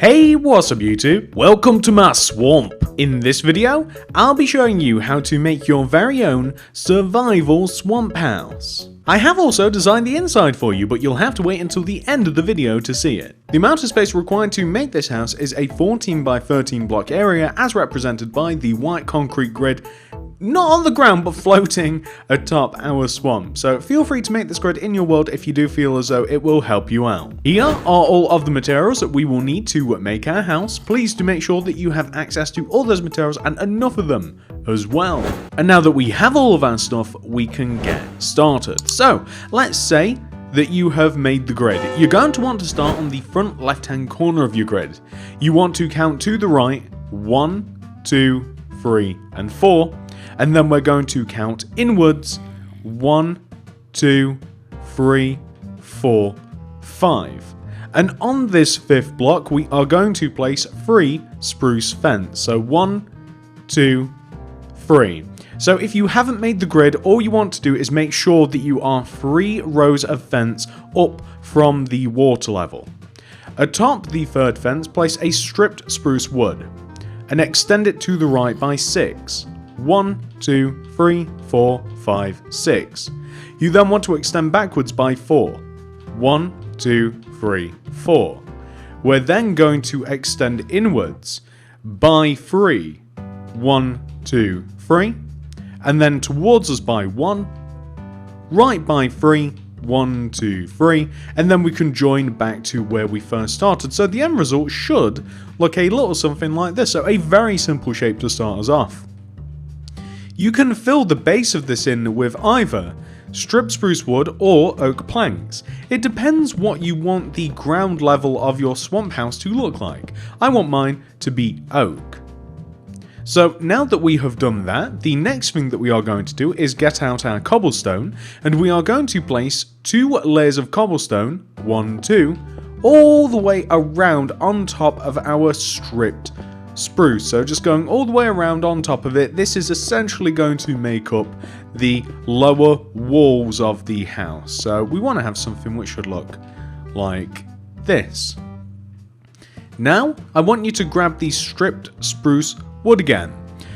Hey, what's up YouTube? Welcome to my swamp. In this video, I'll be showing you how to make your very own survival swamp house. I have also designed the inside for you, but you'll have to wait until the end of the video to see it. The amount of space required to make this house is a 14 by 13 block area as represented by the white concrete grid, not on the ground but floating atop our swamp. So feel free to make this grid in your world if you do feel as though it will help you out. Here are all of the materials that we will need to make our house. Please do make sure that you have access to all those materials and enough of them as well. And now that we have all of our stuff, we can get started. So let's say that you have made the grid. You're going to want to start on the front left hand corner of your grid. You want to count to the right 1, 2, 3 and 4. And then we're going to count inwards 1, 2, 3, 4, 5. And on this fifth block, we are going to place 3 spruce fence. So 1, 2, 3. So if you haven't made the grid, all you want to do is make sure that you are 3 rows of fence up from the water level. Atop the third fence, place a stripped spruce wood and extend it to the right by 6. 1, 2, 3, 4, 5, 6. You then want to extend backwards by 4. 1, 2, 3, 4. We're then going to extend inwards by 3. 1, 2, 3. And then towards us by 1. Right by 3. 1, 2, 3. And then we can join back to where we first started. So the end result should look a little something like this. So a very simple shape to start us off. You can fill the base of this in with either stripped spruce wood or oak planks. It depends what you want the ground level of your swamp house to look like. I want mine to be oak. So now that we have done that, the next thing that we are going to do is get out our cobblestone, and we are going to place 2 layers of cobblestone, 1, 2, all the way around on top of our stripped spruce. So just going all the way around on top of it. This is essentially going to make up the lower walls of the house. So we want to have something which should look like this. Now I want you to grab the stripped spruce wood again.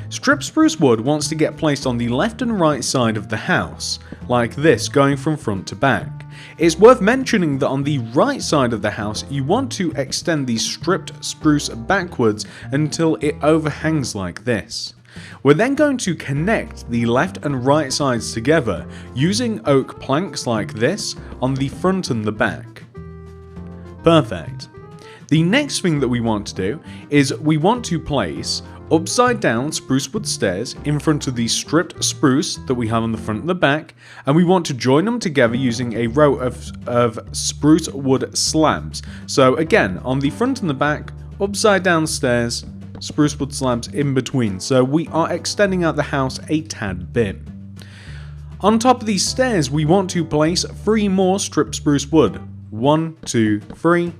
Stripped spruce wood wants to get placed on the left and right side of the house, like this, going from front to back. It's worth mentioning that on the right side of the house, you want to extend the stripped spruce backwards until it overhangs like this. We're then going to connect the left and right sides together using oak planks like this on the front and the back. Perfect. The next thing that we want to do is we want to place upside down spruce wood stairs in front of the stripped spruce that we have on the front and the back, and we want to join them together using a row of spruce wood slabs. So again, on the front and the back, upside down stairs, spruce wood slabs in between. So we are extending out the house a tad bit. On top of these stairs, we want to place 3 more stripped spruce wood. 1, 2, 3.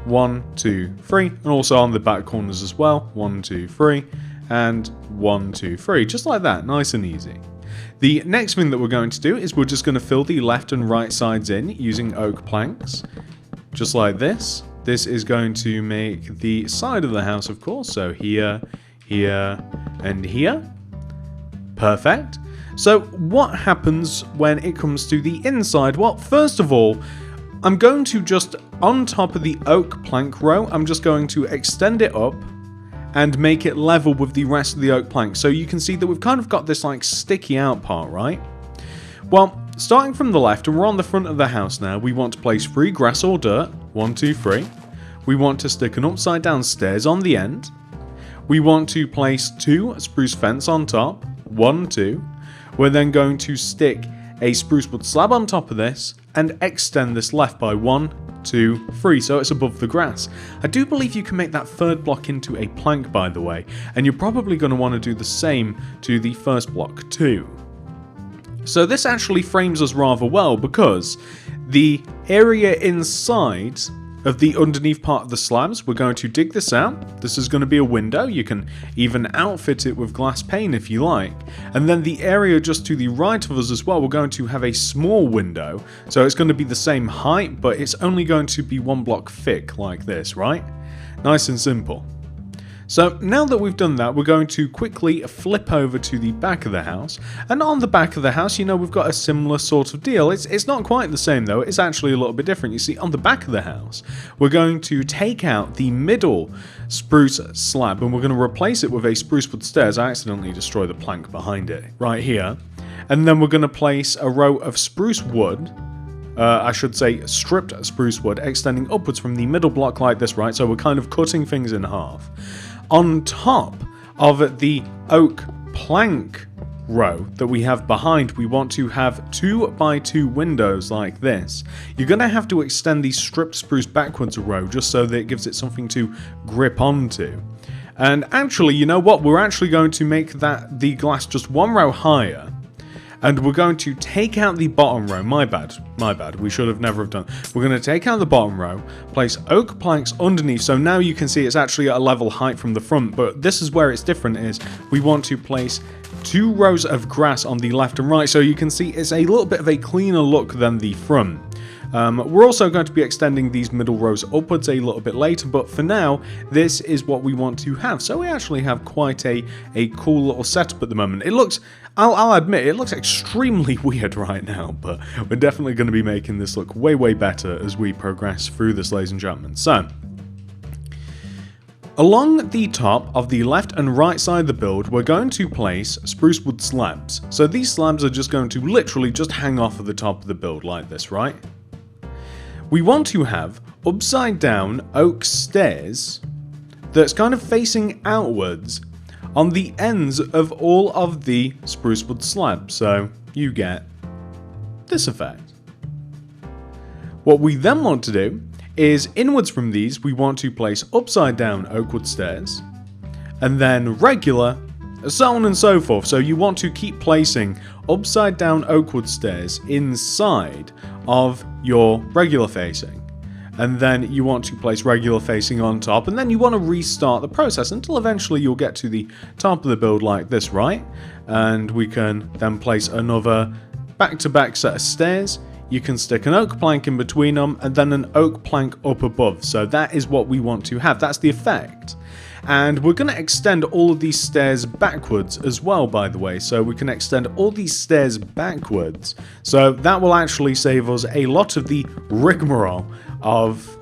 1, 2, 3, and also on the back corners as well. 1, 2, 3, and 1, 2, 3, just like that, nice and easy. The next thing that we're going to do is we're just going to fill the left and right sides in using oak planks, just like this. This is going to make the side of the house, of course, so here, here, and here. Perfect. So what happens when it comes to the inside? Well, first of all, I'm going to just, on top of the oak plank row, I'm just going to extend it up and make it level with the rest of the oak plank. So you can see that we've kind of got this like sticky out part, right? Well, starting from the left, and we're on the front of the house now, we want to place 3 grass or dirt, 1, 2, 3. We want to stick an upside down stairs on the end. We want to place 2 spruce fence on top, 1, 2. We're then going to stick a spruce wood slab on top of this and extend this left by 1, 2, 3, so it's above the grass. I do believe you can make that third block into a plank, by the way, and you're probably going to want to do the same to the first block too. So this actually frames us rather well because the area inside of the underneath part of the slabs, we're going to dig this out. This is going to be a window. You can even outfit it with glass pane if you like. And then the area just to the right of us as well, we're going to have a small window. So it's going to be the same height, but it's only going to be 1 block thick like this, right? Nice and simple. So now that we've done that, we're going to quickly flip over to the back of the house. And on the back of the house, you know, we've got a similar sort of deal. It's not quite the same though, it's actually a little bit different. You see, on the back of the house, we're going to take out the middle spruce slab and we're going to replace it with a spruce wood stairs. I accidentally destroyed the plank behind it, right here. And then we're going to place a row of spruce wood, I should say stripped spruce wood, extending upwards from the middle block like this, right? So we're kind of cutting things in half. On top of the oak plank row that we have behind, we want to have 2x2 windows like this. You're going to have to extend the stripped spruce backwards a row just so that it gives it something to grip onto. And actually, you know what? We're actually going to make the glass just one row higher. And we're going to take out the bottom row. My bad, we should have never have done. We're going to take out the bottom row, place oak planks underneath, so now you can see it's actually at a level height from the front, but this is where it's different is we want to place 2 rows of grass on the left and right, so you can see it's a little bit of a cleaner look than the front. We're also going to be extending these middle rows upwards a little bit later, but for now, this is what we want to have. So we actually have quite a cool little setup at the moment. It looks, I'll admit, it looks extremely weird right now, but we're definitely going to be making this look way, way better as we progress through this, ladies and gentlemen. So, along the top of the left and right side of the build, we're going to place spruce wood slabs. So these slabs are just going to literally just hang off of the top of the build like this, right? We want to have upside down oak stairs that's kind of facing outwards on the ends of all of the spruce wood slabs, so you get this effect. What we then want to do is inwards from these we want to place upside down oak wood stairs and then regular, so on and so forth. So you want to keep placing upside down oak wood stairs inside of your regular facing, and then you want to place regular facing on top, and then you want to restart the process until eventually you'll get to the top of the build like this, right? And we can then place another back-to-back set of stairs. You can stick an oak plank in between them and then an oak plank up above. So that is what we want to have. That's the effect. And we're going to extend all of these stairs backwards as well, by the way. So we can extend all these stairs backwards. So that will actually save us a lot of the rigmarole of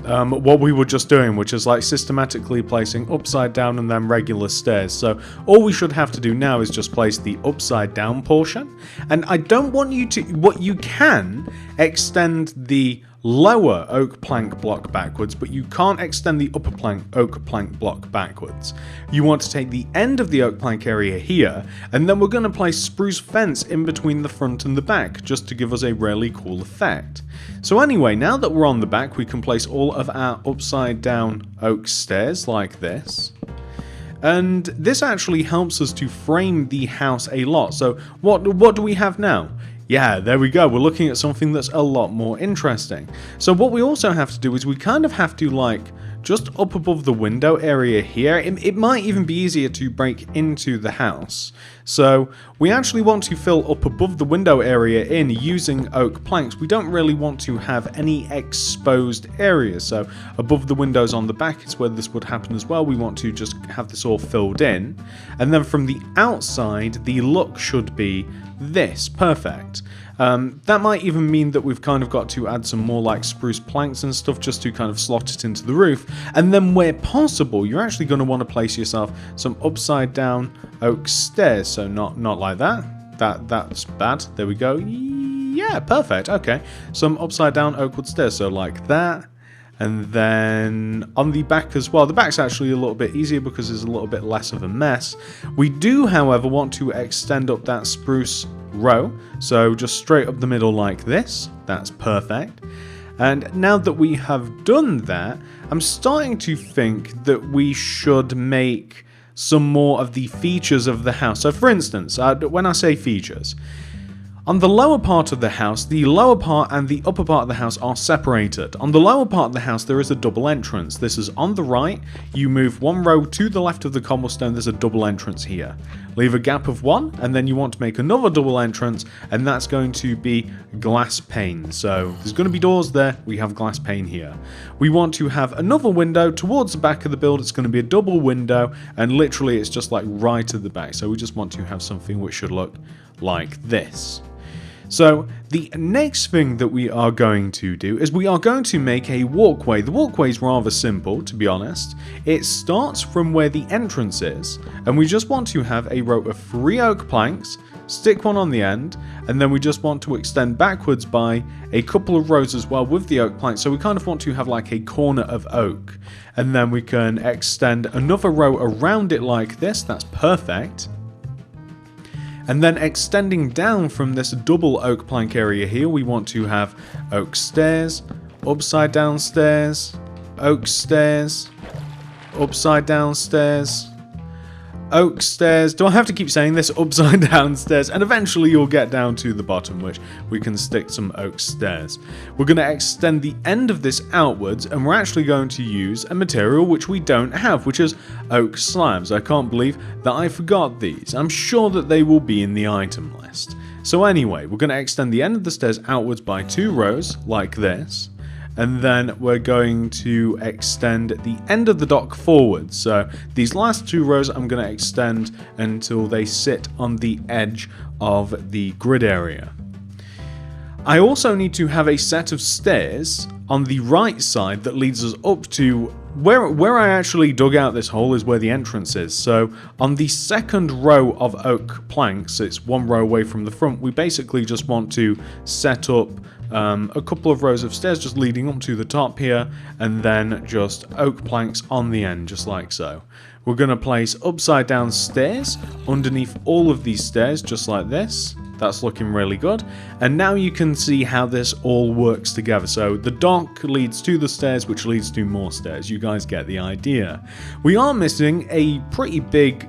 what we were just doing, which is like systematically placing upside down and then regular stairs. So all we should have to do now is just place the upside down portion. And I don't want you to, what you can extend the lower oak plank block backwards, but you can't extend the upper oak plank block backwards. You want to take the end of the oak plank area here, and then we're going to place spruce fence in between the front and the back, just to give us a really cool effect. So anyway, now that we're on the back, we can place all of our upside down oak stairs like this. And this actually helps us to frame the house a lot. So what do we have now? Yeah, there we go. We're looking at something that's a lot more interesting. So what we also have to do is we kind of have to, like, just up above the window area here, it might even be easier to break into the house. So we actually want to fill up above the window area in using oak planks. We don't really want to have any exposed areas. So above the windows on the back is where this would happen as well. We want to just have this all filled in. And then from the outside, the look should be this. Perfect. That might even mean that we've kind of got to add some more like spruce planks and stuff just to kind of slot it into the roof. And then where possible, you're actually going to want to place yourself some upside down oak stairs. So not like that. That's bad. There we go. Yeah, perfect. Okay. Some upside down oak wood stairs. So like that. And then on the back as well, the back's actually a little bit easier because there's a little bit less of a mess. We do, however, want to extend up that spruce row, so just straight up the middle like this. That's perfect. And now that we have done that, I'm starting to think that we should make some more of the features of the house. So for instance, when I say features, On the lower part of the house, the lower part and the upper part of the house are separated. On the lower part of the house, there is a double entrance. This is on the right. You move one row to the left of the cobblestone, there's a double entrance here. Leave a gap of one, and then you want to make another double entrance, and that's going to be glass pane. So there's going to be doors there, we have glass pane here. We want to have another window towards the back of the build. It's going to be a double window, and literally it's just like right at the back. So we just want to have something which should look like this. So the next thing that we are going to do is we are going to make a walkway. The walkway is rather simple, to be honest. It starts from where the entrance is, and we just want to have a row of 3 oak planks, stick one on the end, and then we just want to extend backwards by a couple of rows as well with the oak planks. So we kind of want to have like a corner of oak, and then we can extend another row around it like this. That's perfect. And then extending down from this double oak plank area here, we want to have oak stairs, upside down stairs, oak stairs, upside down stairs, oak stairs. Do I have to keep saying this? Upside down stairs. And eventually you'll get down to the bottom, which we can stick some oak stairs. We're going to extend the end of this outwards, and we're actually going to use a material which we don't have, which is oak slabs. I can't believe that I forgot these. I'm sure that they will be in the item list. So anyway, we're going to extend the end of the stairs outwards by 2 rows, like this. And then we're going to extend the end of the dock forward. So these last 2 rows I'm going to extend until they sit on the edge of the grid area. I also need to have a set of stairs on the right side that leads us up to where I actually dug out this hole is where the entrance is. So on the second row of oak planks, it's 1 row away from the front, we basically just want to set up a couple of rows of stairs just leading up to the top here, and then just oak planks on the end, just like so. We're going to place upside down stairs underneath all of these stairs, just like this. That's looking really good. And now you can see how this all works together. So the dock leads to the stairs, which leads to more stairs. You guys get the idea. We are missing a pretty big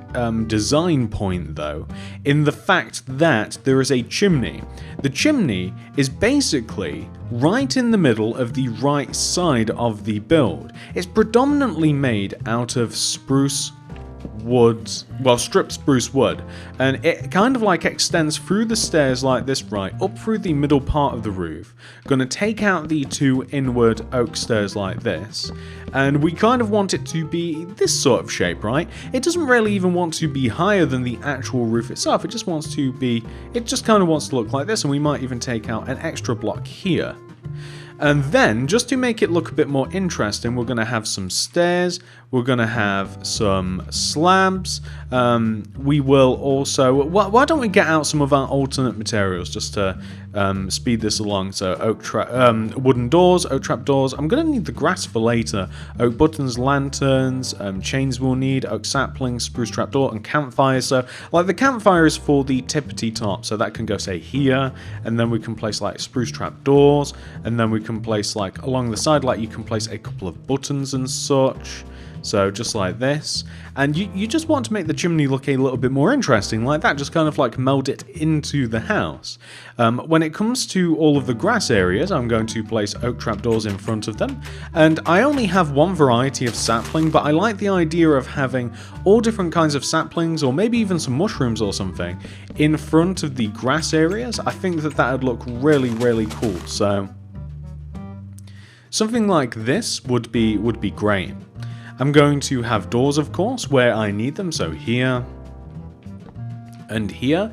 design point, though, in the fact that there is a chimney. The chimney is basically right in the middle of the right side of the build. It's predominantly made out of spruce wood, well, stripped spruce wood, and it kind of like extends through the stairs like this, right up through the middle part of the roof. Gonna take out the 2 inward oak stairs like this, and we kind of want it to be this sort of shape, right? It doesn't really even want to be higher than the actual roof itself. It just wants to be, it just kind of wants to look like this, and we might even take out an extra block here. And then, just to make it look a bit more interesting, we're going to have some stairs, we're going to have some slabs, we will also, why don't we get out some of our alternate materials just to speed this along. So wooden doors, oak trap doors, I'm going to need the grass for later, oak buttons, lanterns, chains we'll need, oak saplings, spruce trap door, and campfires. So like the campfire is for the tippity top, so that can go say here, and then we can place like spruce trap doors, and then we can place like along the side, like you can place a couple of buttons and such. So just like this, and you just want to make the chimney look a little bit more interesting like that, just kind of like meld it into the house. When it comes to all of the grass areas, I'm going to place oak trapdoors in front of them, and I only have 1 variety of sapling, but I like the idea of having all different kinds of saplings, or maybe even some mushrooms or something, in front of the grass areas. I think that that would look really, really cool, so something like this would be great. I'm going to have doors, of course, where I need them, so here and here.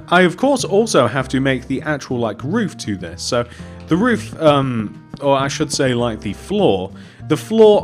I of course also have to make the actual like roof to this, so the roof, or I should say like the floor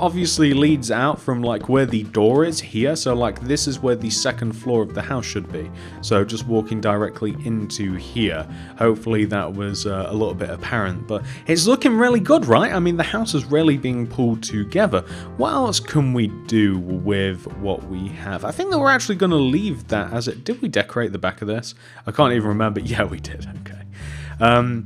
obviously leads out from like where the door is here, so like this is where the second floor of the house should be, so just walking directly into here. Hopefully that was a little bit apparent, but it's looking really good, right? I mean, the house is really being pulled together. What else can we do with what we have? I think that we're actually going to leave that as it. Did we decorate the back of this? I can't even remember. Yeah, we did. Okay.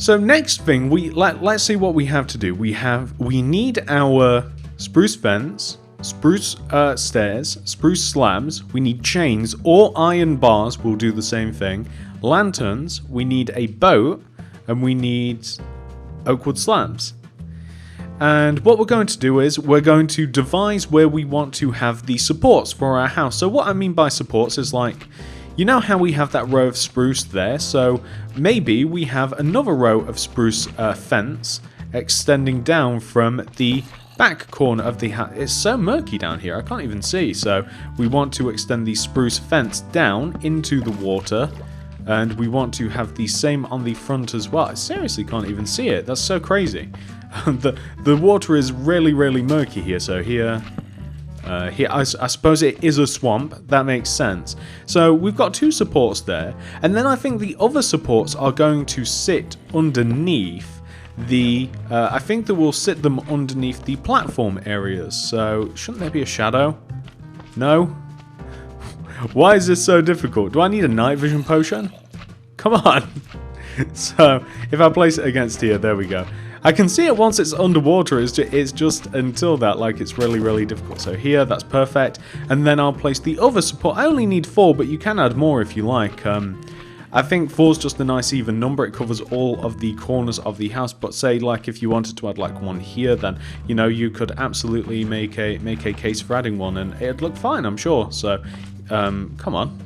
So next thing, let's see what we have to do. We need our spruce fence, spruce stairs, spruce slabs. We need chains or iron bars will do the same thing. lanterns, we need a boat, and we need oak wood slabs. And what we're going to do is we're going to devise where we want to have the supports for our house. So what I mean by supports is like, you know how we have that row of spruce there? So maybe we have another row of spruce fence extending down from the back corner of the house. It's so murky down here, I can't even see. So we want to extend the spruce fence down into the water. And we want to have the same on the front as well. I seriously can't even see it. That's so crazy. the water is really, really murky here. So here... I suppose it is a swamp. That makes sense. So we've got two supports there, and then I think the other supports are going to sit underneath the. I think that we'll sit them underneath the platform areas. So shouldn't there be a shadow? No. Why is this so difficult? Do I need a night vision potion? Come on. So if I place it against here, there we go. I can see it once it's underwater, it's just until that, like, it's really, really difficult. So here, that's perfect. And then I'll place the other support. I only need 4, but you can add more if you like. I think 4 is just a nice even number. It covers all of the corners of the house. But say, like, if you wanted to add, like, 1 here, then, you know, you could absolutely make a case for adding 1. And it'd look fine, I'm sure. So, come on.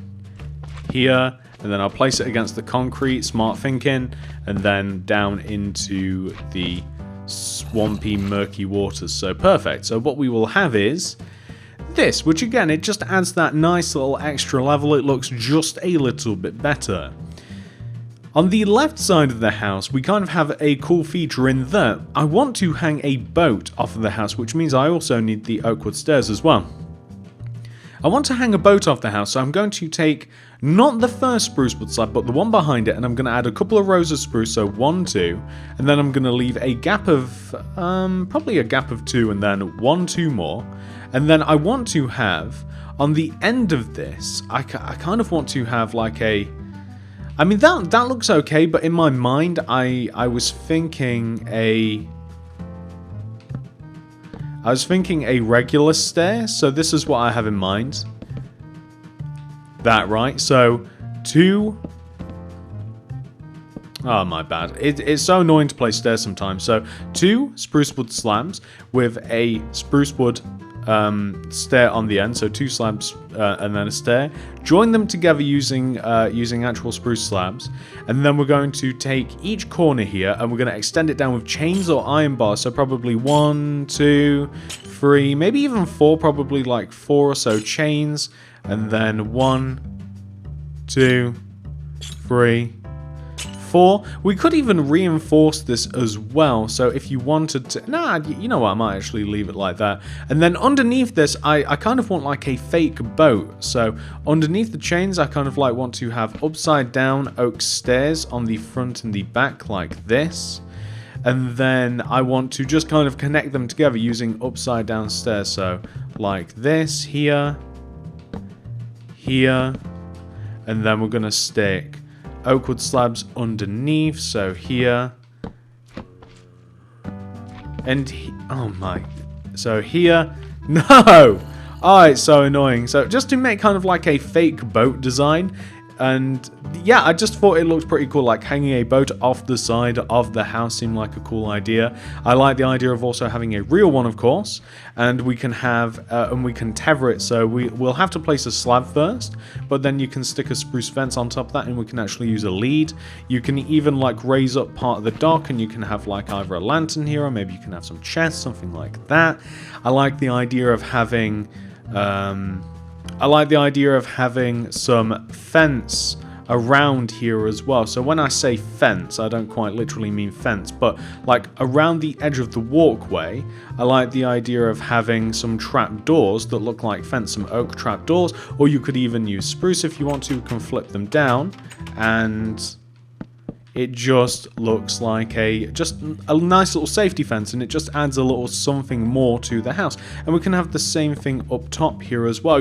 Here. And then I'll place it against the concrete, smart thinking, and then down into the swampy, murky waters. So perfect. So what we will have is this, which again, it just adds that nice little extra level. It looks just a little bit better. On the left side of the house, we kind of have a cool feature in that I want to hang a boat off of the house, which means I also need the oak wood stairs as well. I want to hang a boat off the house, so I'm going to take not the first spruce wood slab, but the one behind it, and I'm going to add a couple of rows of spruce, so 1, 2, and then I'm going to leave a gap of, probably a gap of 2, and then 1, 2 more, and then I want to have, on the end of this, I kind of want to have like a, I mean, that looks okay, but in my mind, I was thinking a regular stair, so this is what I have in mind. That, right? So, 2... Oh, my bad. It's so annoying to place stairs sometimes. So, 2 spruce wood slabs with a spruce wood stair on the end. So, 2 slabs and then a stair. Join them together using actual spruce slabs. And then we're going to take each corner here and we're going to extend it down with chains or iron bars. So, probably 1, 2, 3, maybe even 4. Probably like 4 or so chains. And then 1, 2, 3, 4. We could even reinforce this as well. So if you wanted to... Nah, you know what? I might actually leave it like that. And then underneath this, I kind of want like a fake boat. So underneath the chains, I kind of like want to have upside down oak stairs on the front and the back like this. And then I want to just kind of connect them together using upside down stairs. So like this here. Here, and then we're going to stick oak wood slabs underneath, so here, and oh my, so here, no, oh, it's so annoying. So just to make kind of like a fake boat design, and yeah, I just thought it looked pretty cool, like hanging a boat off the side of the house seemed like a cool idea. I like the idea of also having a real one, of course, and we can have, and we can tether it, so we'll have to place a slab first, but then you can stick a spruce fence on top of that, and we can actually use a lead. You can even like raise up part of the dock, and you can have like either a lantern here, or maybe you can have some chests, something like that. I like the idea of having, some fence around here as well. So when I say fence, I don't quite literally mean fence, but like around the edge of the walkway, I like the idea of having some trap doors that look like fence, some oak trap doors, or you could even use spruce if you want to. You can flip them down, and it just looks like just a nice little safety fence, and it just adds a little something more to the house. And we can have the same thing up top here as well.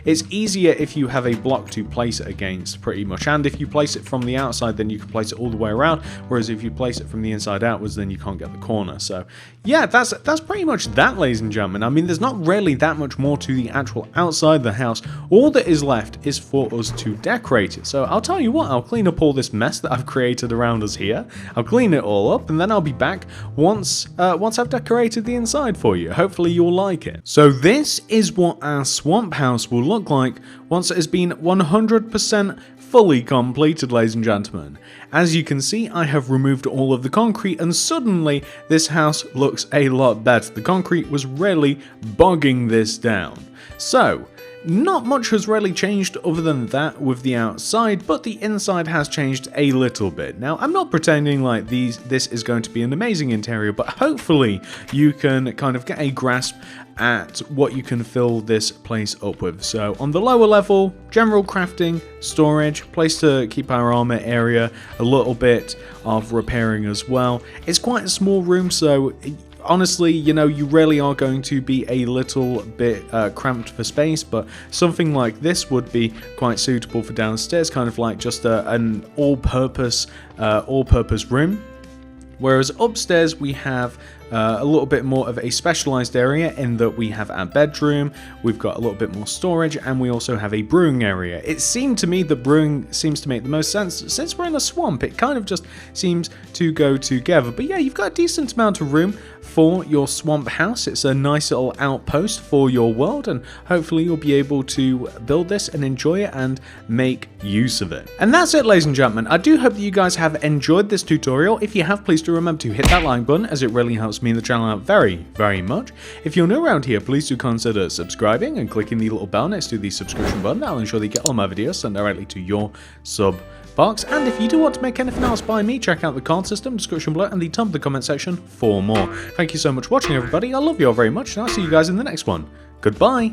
It's easier if you have a block to place it against, pretty much, and if you place it from the outside, then you can place it all the way around, whereas if you place it from the inside outwards, then you can't get the corner. So yeah, that's pretty much that, ladies and gentlemen. I mean, there's not really that much more to the actual outside of the house. All that is left is for us to decorate it. So I'll tell you what, I'll clean up all this mess that I've created around us here. I'll clean it all up, and then I'll be back once I've decorated the inside for you. Hopefully you'll like it. So this is what our swamp house will look like once it has been 100% fully completed, ladies and gentlemen. As you can see, I have removed all of the concrete, and suddenly this house looks a lot better. The concrete was really bogging this down. So not much has really changed other than that with the outside, but the inside has changed a little bit. Now, I'm not pretending like this is going to be an amazing interior, but hopefully you can kind of get a grasp at what you can fill this place up with. So on the lower level, general crafting, storage, place to keep our armor area, a little bit of repairing as well. It's quite a small room, so honestly, you know, you really are going to be a little bit cramped for space, but something like this would be quite suitable for downstairs, kind of like just an all-purpose room. Whereas upstairs we have a little bit more of a specialized area in that we have our bedroom, we've got a little bit more storage, and we also have a brewing area. It seemed to me that brewing seems to make the most sense. Since we're in a swamp, it kind of just seems to go together. But yeah, you've got a decent amount of room for your swamp house. It's a nice little outpost for your world, and hopefully you'll be able to build this and enjoy it and make use of it. And that's it, ladies and gentlemen. I do hope that you guys have enjoyed this tutorial. If you have, please do remember to hit that like button, as it really helps me and the channel out very, very much. If you're new around here, please do consider subscribing and clicking the little bell next to the subscription button. That'll ensure that you get all my videos sent directly to your sub box. And if you do want to make anything else by me, check out the card system, description below, and the top of the comment section for more. Thank you so much for watching, everybody. I love you all very much, and I'll see you guys in the next one. Goodbye.